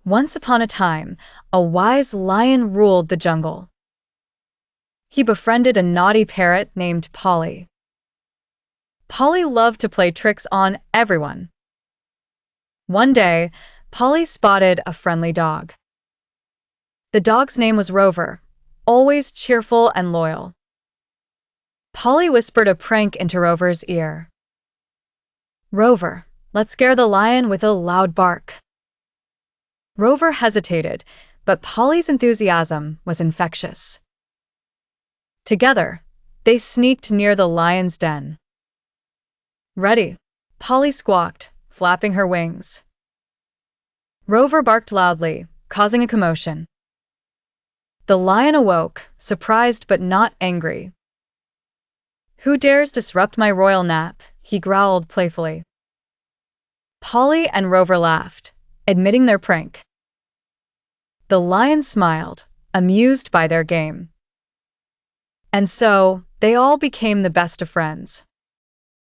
Once upon a time, a wise lion ruled the jungle. He befriended a naughty parrot named Polly. Polly loved to play tricks on everyone. One day, Polly spotted a friendly dog. The dog's name was Rover, always cheerful and loyal. Polly whispered a prank into Rover's ear. "Rover, let's scare the lion with a loud bark." Rover hesitated, but Polly's enthusiasm was infectious. Together, they sneaked near the lion's den. "Ready," Polly squawked, flapping her wings. Rover barked loudly, causing a commotion. The lion awoke, surprised but not angry. "Who dares disrupt my royal nap?" he growled playfully. Polly and Rover laughed, admitting their prank. The lion smiled, amused by their game. And so, they all became the best of friends.